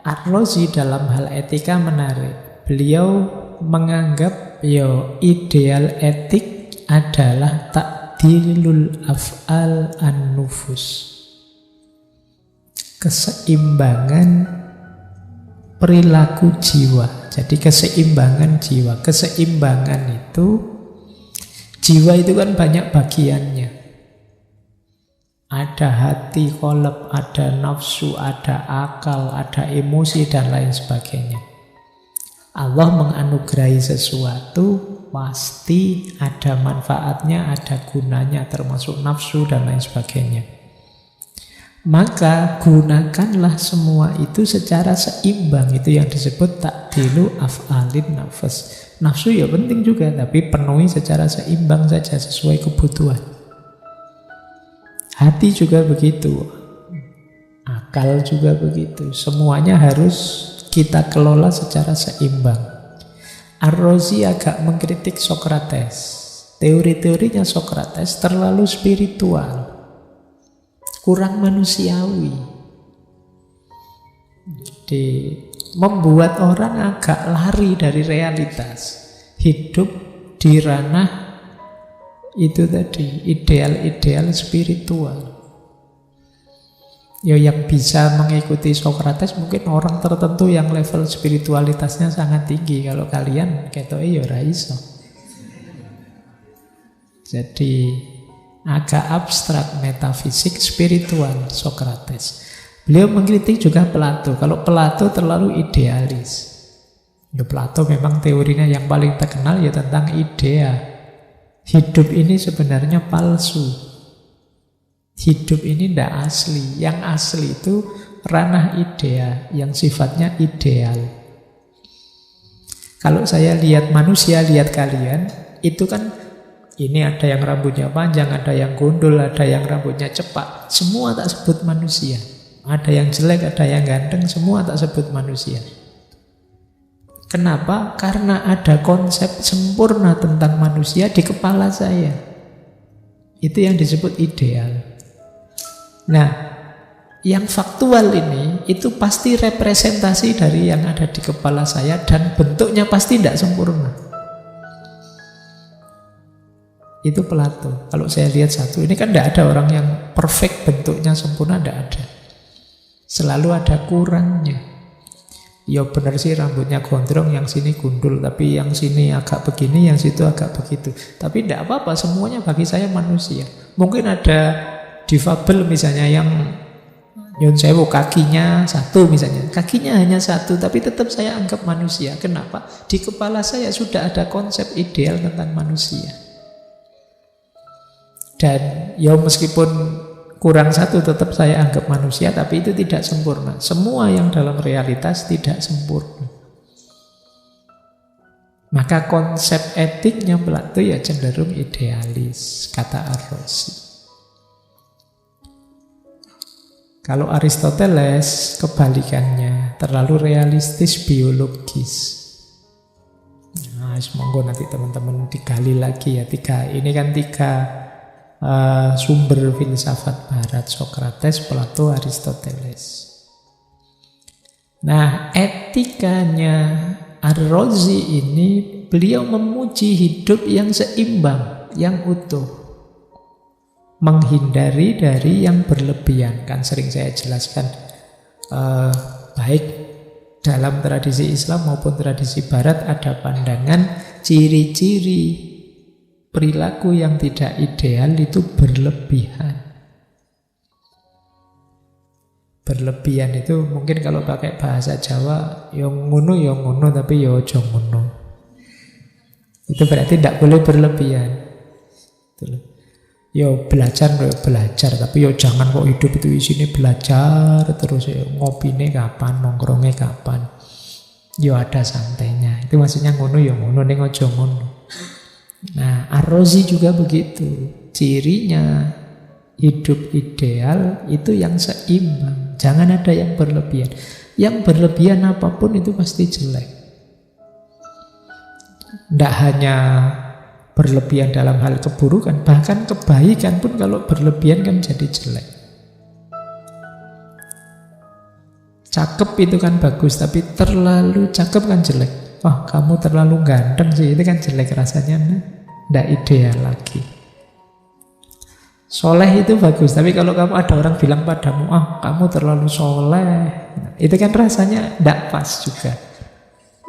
Ar-Razi dalam hal etika menarik. Beliau menganggap ideal etik adalah ta'dilul af'al an-nufus. Keseimbangan perilaku jiwa. Jadi keseimbangan jiwa. Keseimbangan itu, jiwa itu kan banyak bagiannya. Ada hati, qalb, ada nafsu, ada akal, ada emosi, dan lain sebagainya. Allah menganugerahi sesuatu, pasti ada manfaatnya, ada gunanya, termasuk nafsu dan lain sebagainya. Maka gunakanlah semua itu secara seimbang. Itu yang disebut ta'dilu af'alin nafs. Nafsu ya penting juga, tapi penuhi secara seimbang saja sesuai kebutuhan. Hati juga begitu, akal juga begitu. Semuanya harus kita kelola secara seimbang. Ar-Razi agak mengkritik Sokrates. Teori-teorinya Sokrates terlalu spiritual, kurang manusiawi. Jadi membuat orang agak lari dari realitas. Hidup di ranah itu tadi, ideal-ideal spiritual. Yang bisa mengikuti Sokrates mungkin orang tertentu yang level spiritualitasnya sangat tinggi. Kalau kalian ketoke ora iso. Jadi agak abstrak, metafisik, spiritual Sokrates. Beliau mengkritik juga Plato. Kalau Plato terlalu idealis. Plato memang teorinya yang paling terkenal tentang idea. Hidup ini sebenarnya palsu. Hidup ini tidak asli. Yang asli itu ranah idea, yang sifatnya ideal. Kalau saya lihat manusia, lihat kalian, itu kan ini ada yang rambutnya panjang, ada yang gondol, ada yang rambutnya cepat. Semua tak sebut manusia. Ada yang jelek, ada yang ganteng, semua tak sebut manusia. Kenapa? Karena ada konsep sempurna tentang manusia di kepala saya. Itu yang disebut ideal. Nah, yang faktual ini itu pasti representasi dari yang ada di kepala saya dan bentuknya pasti tidak sempurna. Itu Plato. Kalau saya lihat satu, ini kan tidak ada orang yang perfect bentuknya sempurna, tidak ada. Selalu ada kurangnya. Ya benar sih rambutnya gondrong, yang sini gundul, tapi yang sini agak begini, yang situ agak begitu. Tapi tidak apa-apa, semuanya bagi saya manusia. Mungkin ada difabel misalnya yang nyun sewu kakinya satu misalnya. Kakinya hanya satu, tapi tetap saya anggap manusia. Kenapa? Di kepala saya sudah ada konsep ideal tentang manusia. Dan ya meskipun kurang satu tetap saya anggap manusia, tapi itu tidak sempurna. Semua yang dalam realitas tidak sempurna. Maka konsep etiknya Plato ya cenderung idealis, kata Ar-Razi. Kalau Aristoteles kebalikannya, terlalu realistis, biologis. Nah, semoga nanti teman-teman digali lagi ya. Ini kan tiga sumber filsafat barat, Sokrates, Plato, Aristoteles. Nah, etikanya Ar-Razi ini, beliau memuji hidup yang seimbang, yang utuh, menghindari dari yang berlebihan. Kan sering saya jelaskan, baik dalam tradisi Islam maupun tradisi Barat ada pandangan ciri-ciri perilaku yang tidak ideal itu berlebihan. Berlebihan itu mungkin kalau pakai bahasa Jawa, yo ngono tapi yo ojo ngono. Itu berarti tidak boleh berlebihan. Yo belajar, tapi yo jangan kok hidup itu isinya belajar terus. Yo ngopine kapan, nongkrongnya kapan. Yo ada santainya. Itu maksudnya ngono yo ngono, ning ojo ngono. Nah, Ar-Razi juga begitu. Cirinya hidup ideal itu yang seimbang. Jangan ada yang berlebihan. Yang berlebihan apapun itu pasti jelek. Tidak hanya berlebihan dalam hal keburukan, bahkan kebaikan pun kalau berlebihan kan jadi jelek. Cakep itu kan bagus, tapi terlalu cakep kan jelek. Wah, kamu terlalu ganteng sih, itu kan jelek rasanya. Nggak ideal lagi. Soleh itu bagus, tapi kalau kamu ada orang bilang padamu, kamu terlalu soleh, itu kan rasanya nggak pas juga.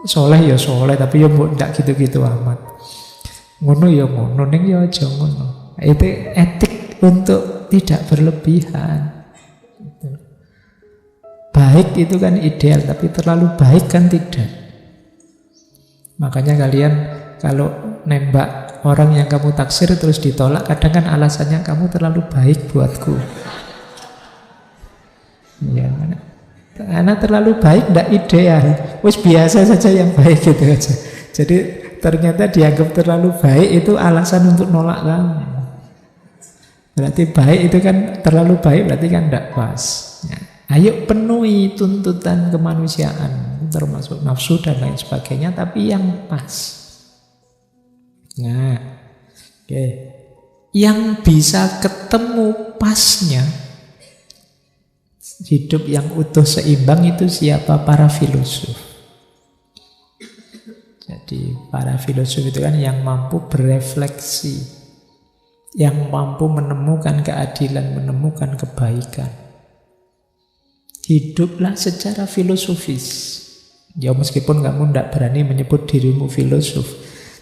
Soleh ya soleh, tapi ya nggak gitu-gitu amat. Ngono ya ngono, neng ya aja ngono. Itu etik untuk tidak berlebihan. Baik itu kan ideal, tapi terlalu baik kan tidak. Makanya kalian kalau nembak orang yang kamu taksir terus ditolak, kadang kan alasannya kamu terlalu baik buatku. Ya, karena terlalu baik tidak ideal. Wis biasa saja yang baik gitu aja. Jadi ternyata dianggap terlalu baik itu alasan untuk nolak kamu. Berarti baik itu kan terlalu baik, berarti kan tidak pas. Ya. Ayo penuhi tuntutan kemanusiaan, termasuk nafsu dan lain sebagainya, tapi yang pas. Nah, oke. Yang bisa ketemu pasnya hidup yang utuh seimbang itu siapa? Para filosof. Jadi para filosof itu kan yang mampu berefleksi, yang mampu menemukan keadilan, menemukan kebaikan. Hiduplah secara filosofis. Ya meskipun kamu tidak berani menyebut dirimu filosof,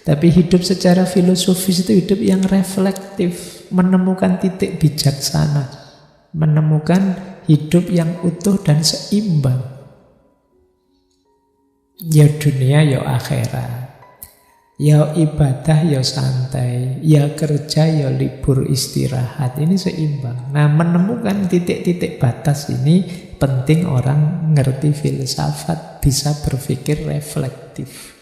tapi hidup secara filosofis itu hidup yang reflektif, menemukan titik bijaksana, menemukan hidup yang utuh dan seimbang. Ya dunia, ya akhirat. Ya ibadah, ya santai. Ya kerja, ya libur istirahat. Ini seimbang. Nah, menemukan titik-titik batas ini penting orang ngerti filsafat, bisa berpikir reflektif.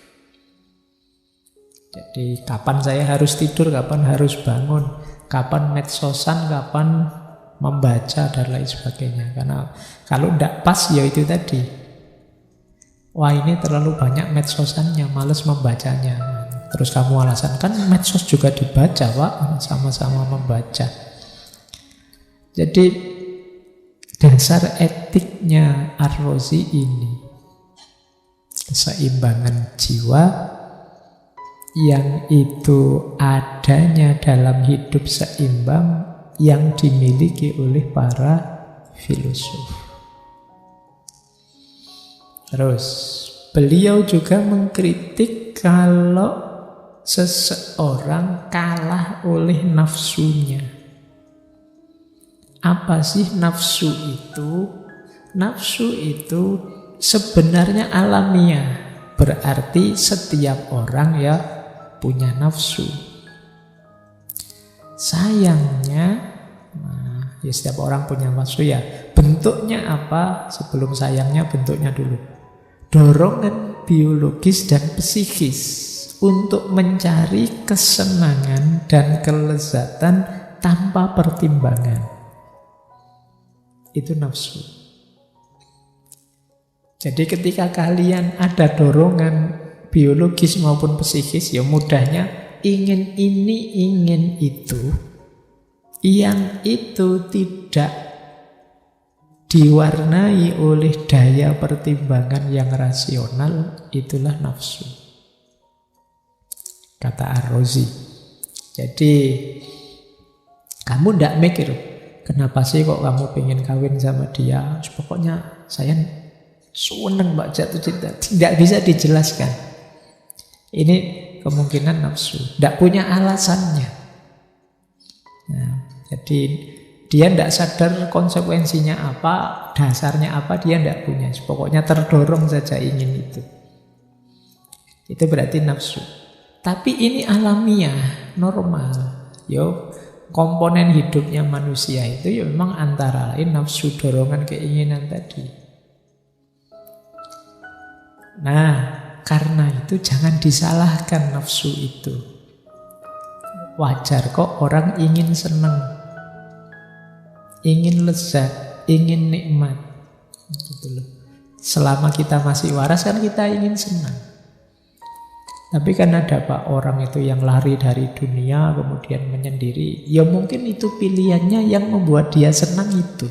Jadi kapan saya harus tidur, kapan harus bangun, kapan medsosan, kapan membaca dan lain sebagainya. Karena kalau tidak pas ya itu tadi. Wah ini terlalu banyak medsosannya, males membacanya. Terus kamu alasan, kan medsos juga dibaca Pak, sama-sama membaca. Jadi dasar etiknya Ar-Razi ini keseimbangan jiwa yang itu adanya dalam hidup seimbang yang dimiliki oleh para filosof. Terus beliau juga mengkritik kalau seseorang kalah oleh nafsunya. Apa sih nafsu itu? Nafsu itu sebenarnya alamiah. Berarti setiap orang ya punya nafsu. Sayangnya, ya setiap orang punya nafsu ya. Bentuknya apa? Sebelum sayangnya bentuknya dulu. Dorongan biologis dan psikis untuk mencari kesenangan dan kelezatan tanpa pertimbangan. Itu nafsu. Jadi ketika kalian ada dorongan biologis maupun psikis, ya mudahnya ingin ini, ingin itu. Yang itu tidak diwarnai oleh daya pertimbangan yang rasional, itulah nafsu. Kata Ar-Razi. Jadi kamu tidak mikir, kenapa sih kok kamu pengen kawin sama dia? Pokoknya saya seneng mbak jatuh cinta. Tidak bisa dijelaskan. Ini kemungkinan nafsu. Tidak punya alasannya. Nah, jadi dia tidak sadar konsekuensinya apa, dasarnya apa, dia tidak punya. Pokoknya terdorong saja ingin itu. Itu berarti nafsu. Tapi ini alamiah, normal. Yo, komponen hidupnya manusia itu ya memang antara lain nafsu, dorongan, keinginan tadi. Nah, karena itu jangan disalahkan nafsu itu. Wajar kok orang ingin senang, ingin lezat, ingin nikmat. Gitu loh. Selama kita masih waras kan kita ingin senang. Tapi kan ada Pak orang itu yang lari dari dunia kemudian menyendiri. Ya mungkin itu pilihannya yang membuat dia senang itu.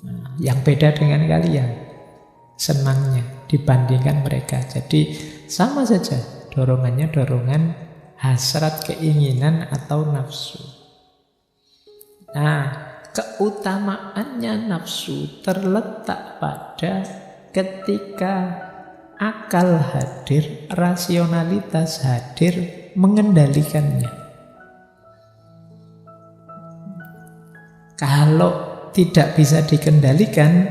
Nah, Yang beda dengan kalian, senangnya dibandingkan mereka. Jadi sama saja, dorongannya dorongan hasrat, keinginan atau nafsu. Nah, keutamaannya nafsu terletak pada ketika akal hadir, rasionalitas hadir, mengendalikannya. Kalau tidak bisa dikendalikan,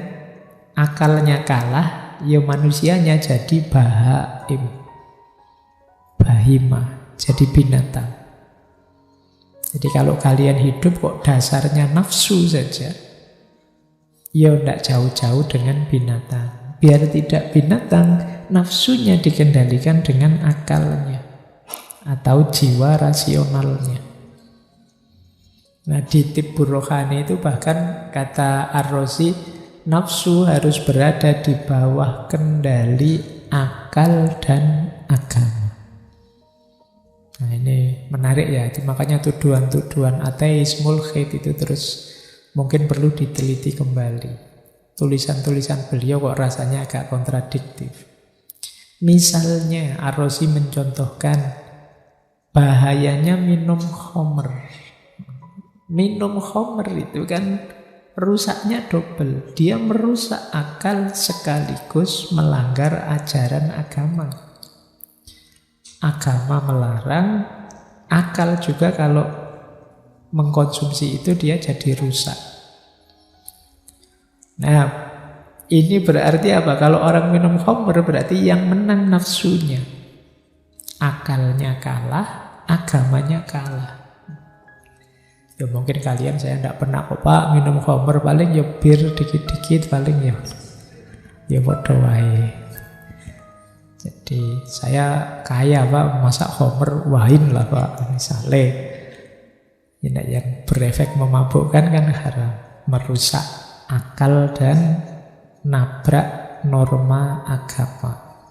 akalnya kalah, ya manusianya jadi bahaim, bahima, jadi binatang. Jadi kalau kalian hidup kok dasarnya nafsu saja, ya tidak jauh-jauh dengan binatang. Biar tidak binatang, nafsunya dikendalikan dengan akalnya atau jiwa rasionalnya. Nah, di Tibbur Rohani itu bahkan kata Ar-Razi, nafsu harus berada di bawah kendali akal dan agama. Nah, ini menarik ya. Makanya tuduhan-tuduhan ateis, mulhid itu terus mungkin perlu diteliti kembali. Tulisan-tulisan beliau kok rasanya agak kontradiktif. Misalnya Ar-Razi mencontohkan bahayanya minum khamr. Minum khamr itu kan rusaknya double. Dia merusak akal sekaligus melanggar ajaran agama. Agama melarang, akal juga kalau mengkonsumsi itu dia jadi rusak. Nah, ini berarti apa? Kalau orang minum khamr berarti yang menang nafsunya. Akalnya kalah, agamanya kalah. Ya mungkin kalian, saya tidak pernah kok Pak minum khamr, paling ya bir dikit-dikit, paling ya bodoh wae. Jadi saya kaya Pak, masak khamr wine lah Pak, misalnya. Ini yang berefek memabukkan kan haram, merusak akal dan nabrak norma agama.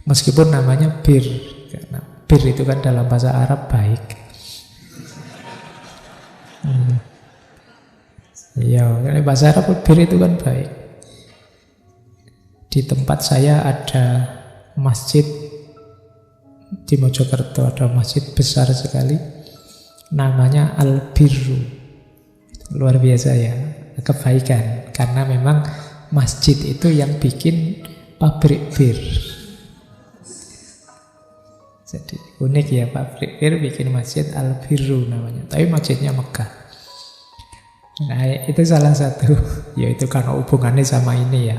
Meskipun namanya bir, karena bir itu kan dalam bahasa Arab baik. Iya, karena bahasa Arab bir itu kan baik. Di tempat saya ada masjid di Mojokerto, ada masjid besar sekali, namanya Al-Birru. Luar biasa ya, kebaikan. Karena memang masjid itu yang bikin pabrik bir. Jadi unik ya, pabrik bir bikin masjid Al-Birru namanya. Tapi masjidnya megah. Nah, itu salah satu, yaitu karena hubungannya sama ini ya.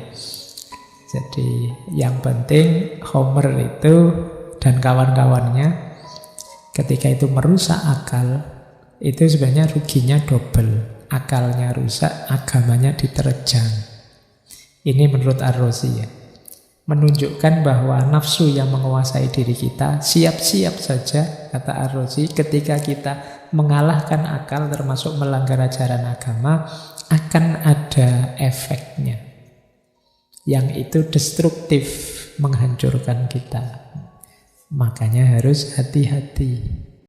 Jadi yang penting khamr itu dan kawan-kawannya ketika itu merusak akal, itu sebenarnya ruginya double. Akalnya rusak, agamanya diterjang. Ini menurut Ar-Razi ya. Menunjukkan bahwa nafsu yang menguasai diri kita, siap-siap saja, kata Ar-Razi, ketika kita mengalahkan akal termasuk melanggar ajaran agama, akan ada efeknya. Yang itu destruktif, menghancurkan kita. Makanya harus hati-hati.